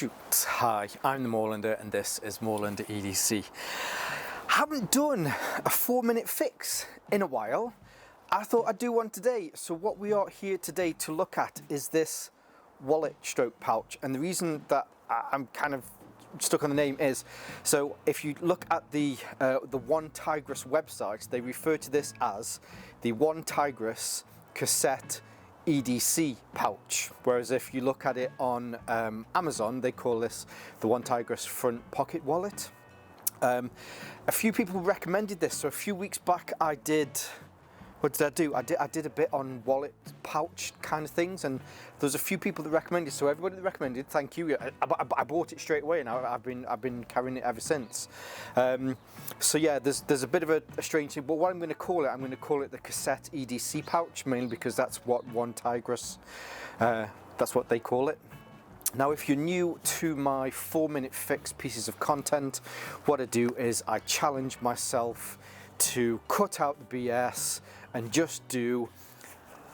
Shoot, hi, I'm the Moorlander and this is Moorlander EDC. Haven't done a 4-minute fix in a while. I thought I'd do one today. So what we are here today to look at is this wallet stroke pouch. And the reason that I'm kind of stuck on the name is, so if you look at the OneTigris website, they refer to this as the OneTigris Cassette EDC Pouch, whereas if you look at it on Amazon, they call this the OneTigris Front Pocket Wallet. A few people recommended this, so a few weeks back I did, what did I do? I did a bit on wallet pouch kind of things, and there's a few people that recommended. So everybody that recommended, thank you. I bought it straight away, and I've been carrying it ever since. So yeah, there's a bit of a strange thing, but what I'm going to call it the Cassette EDC Pouch, mainly because that's what OneTigris, that's what they call it. Now, if you're new to my 4-minute fix pieces of content, what I do is I challenge myself to cut out the BS and just do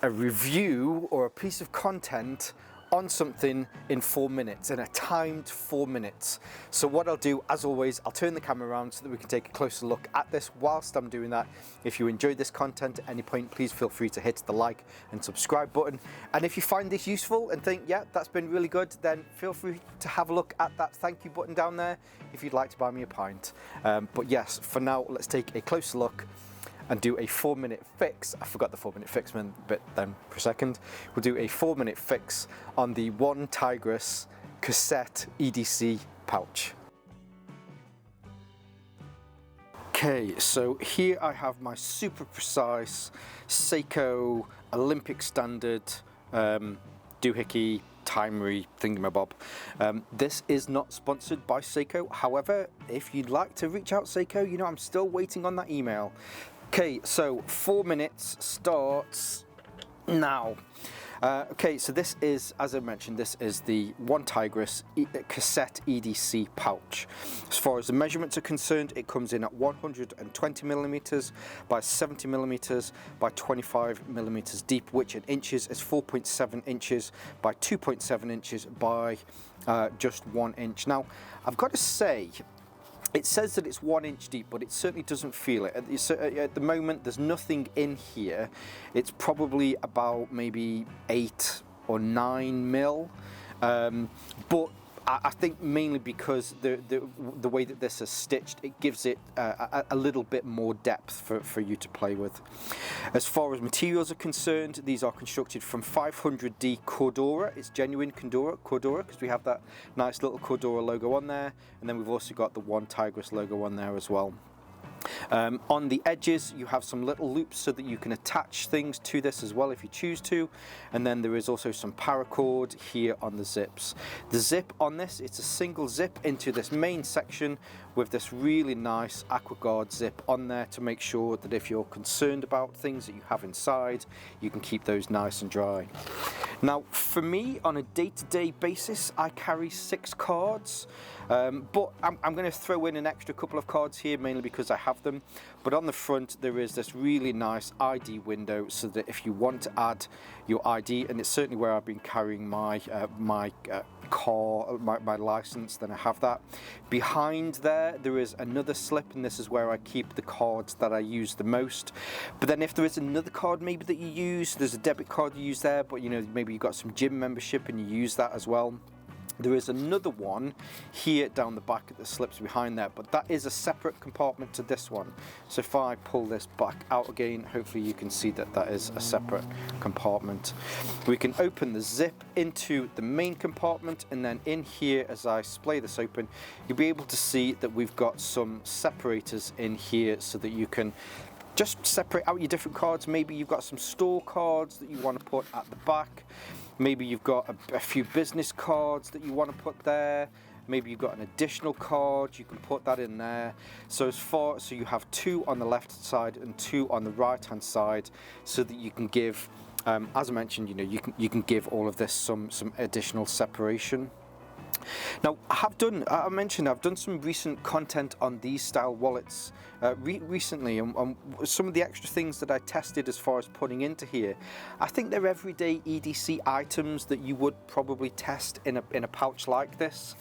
a review or a piece of content on something in 4 minutes, in a timed 4 minutes. So what I'll do, as always, I'll turn the camera around so that we can take a closer look at this whilst I'm doing that. If you enjoyed this content at any point, please feel free to hit the like and subscribe button. And if you find this useful and think, yeah, that's been really good, then feel free to have a look at that thank you button down there if you'd like to buy me a pint. But yes, for now, let's take a closer look and do a 4-minute fix. I forgot the 4-minute fix bit then for a second. We'll do a 4-minute fix on the OneTigris Cassette EDC Pouch. Okay, so here I have my super precise Seiko Olympic standard doohickey timery thingamabob. This is not sponsored by Seiko. However, if you'd like to reach out Seiko, you know, I'm still waiting on that email. Okay, so 4 minutes starts now. Okay, so this is, as I mentioned, this is the OneTigris Cassette EDC Pouch. As far as the measurements are concerned, it comes in at 120 millimeters by 70 millimeters by 25 millimeters deep, which in inches is 4.7 inches by 2.7 inches by just 1 inch. Now, I've got to say, it says that it's 1 inch deep, but it certainly doesn't feel it. At the moment, there's nothing in here. It's probably about maybe 8 or 9 mil. But I think mainly because the way that this is stitched, it gives it a little bit more depth for you to play with. As far as materials are concerned, these are constructed from 500D Cordura. It's genuine Cordura because we have that nice little Cordura logo on there, and then we've also got the OneTigris logo on there as well. On the edges you have some little loops so that you can attach things to this as well if you choose to, and then there is also some paracord here on the zips. The zip on this, it's a single zip into this main section with this really nice AquaGuard zip on there to make sure that if you're concerned about things that you have inside, you can keep those nice and dry. Now for me, on a day-to-day basis, I carry 6 cards, but I'm going to throw in an extra couple of cards here mainly because I have them. But on the front there is this really nice ID window so that if you want to add your ID, and it's certainly where I've been carrying my my license, then I have that. Behind there is another slip, and this is where I keep the cards that I use the most. But then if there is another card maybe that you use, there's a debit card you use there, but you know, maybe you've got some gym membership and you use that as well. There is another one here down the back that slips behind there, but that is a separate compartment to this one. So if I pull this back out again, hopefully you can see that that is a separate compartment. We can open the zip into the main compartment, and then in here, as I splay this open, you'll be able to see that we've got some separators in here so that you can just separate out your different cards. Maybe you've got some store cards that you want to put at the back. Maybe you've got a few business cards that you want to put there. Maybe you've got an additional card, you can put that in there. So you have 2 on the left side and 2 on the right hand side, so that you can give, as I mentioned, you know, you can give all of this some additional separation. Now, I mentioned I've done some recent content on these style wallets recently, and some of the extra things that I tested as far as putting into here, I think they're everyday EDC items that you would probably test in a pouch like this.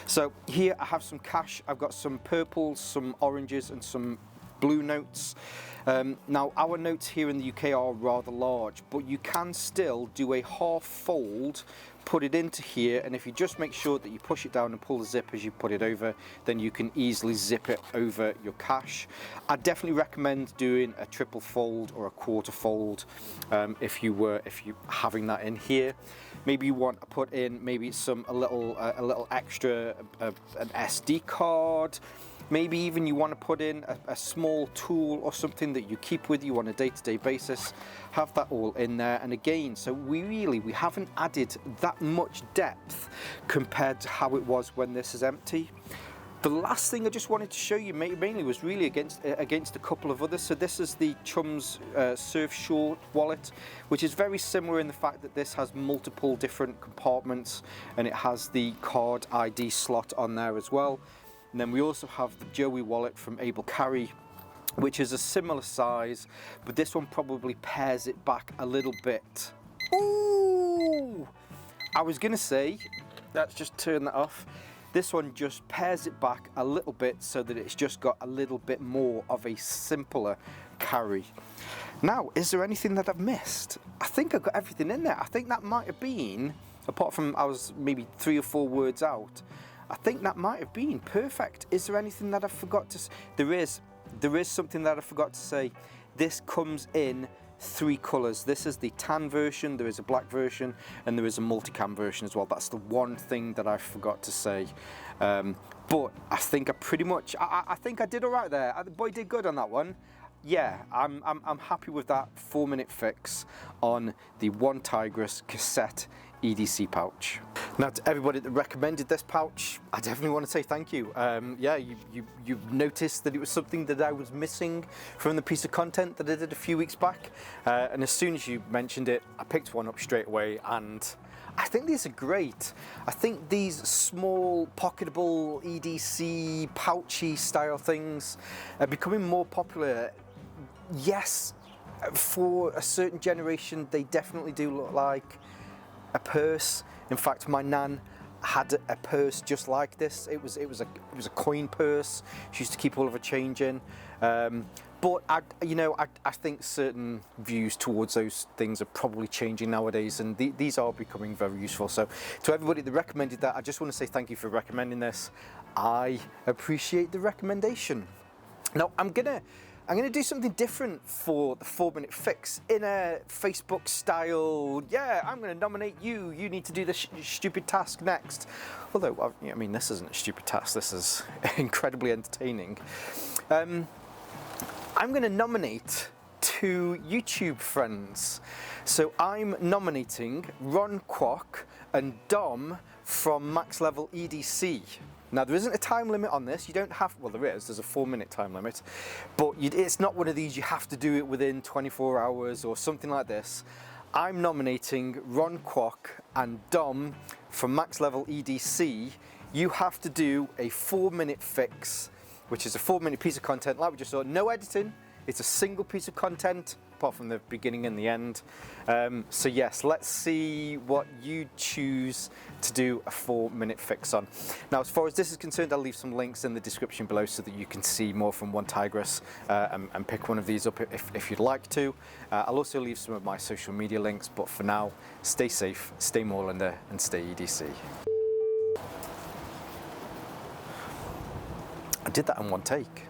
So here I have some cash, I've got some purples, some oranges and some blue notes. Now our notes here in the UK are rather large, but you can still do a half fold, put it into here, and if you just make sure that you push it down and pull the zip as you put it over, then you can easily zip it over your cash. I definitely recommend doing a triple fold or a quarter fold if you having that in here. Maybe you want to put in maybe a little extra, an SD card. Maybe even you want to put in a small tool or something that you keep with you on a day-to-day basis. Have that all in there. And again, so we haven't added that much depth compared to how it was when this is empty. The last thing I just wanted to show you mainly was really against a couple of others. So this is the Chum's Surf Short wallet, which is very similar in the fact that this has multiple different compartments and it has the card ID slot on there as well. And then we also have the Joey wallet from Able Carry, which is a similar size, but this one probably pares it back a little bit. Ooh! I was gonna say, let's just turn that off. This one just pares it back a little bit so that it's just got a little bit more of a simpler carry. Now, is there anything that I've missed? I think I've got everything in there. I think that might have been, apart from I was maybe 3 or 4 words out, I think that might have been perfect. Is there anything that I forgot to say? There is something that I forgot to say. This comes in 3 colours. This is the tan version, there is a black version, and there is a multicam version as well. That's the one thing that I forgot to say. But I think I pretty much, I think I did all right there. The boy did good on that one. Yeah, I'm happy with that 4-minute fix on the OneTigris Cassette EDC Pouch. Now, to everybody that recommended this pouch, I definitely want to say thank you. Yeah, you've noticed that it was something that I was missing from the piece of content that I did a few weeks back, and as soon as you mentioned it, I picked one up straight away, and I think these are great. I think these small pocketable EDC pouchy style things are becoming more popular. Yes, for a certain generation, they definitely do look like a purse. In fact, my nan had a purse just like this. It was a coin purse. She used to keep all of her change in. But I think certain views towards those things are probably changing nowadays, and these are becoming very useful. So to everybody that recommended that, I just want to say thank you for recommending this. I appreciate the recommendation. Now I'm gonna do something different for the 4-minute fix in a Facebook style. Yeah, I'm gonna nominate you. You need to do the stupid task next. Although, I mean, this isn't a stupid task. This is incredibly entertaining. I'm gonna nominate 2 YouTube friends. So I'm nominating Ron Kwok and Dom from Max Level EDC. Now, there isn't a time limit on this. You don't have, well, there's a 4-minute time limit, but it's not one of these you have to do it within 24 hours or something like this. I'm nominating Ron Kwok and Dom from Max Level EDC. You have to do a 4-minute fix, which is a 4-minute piece of content, like we just saw, no editing. It's a single piece of content, apart from the beginning and the end. So yes, let's see what you choose to do a 4-minute fix on. Now, as far as this is concerned, I'll leave some links in the description below so that you can see more from OneTigris and pick one of these up if you'd like to. I'll also leave some of my social media links, but for now, stay safe, stay Moorlander, and stay EDC. I did that in one take.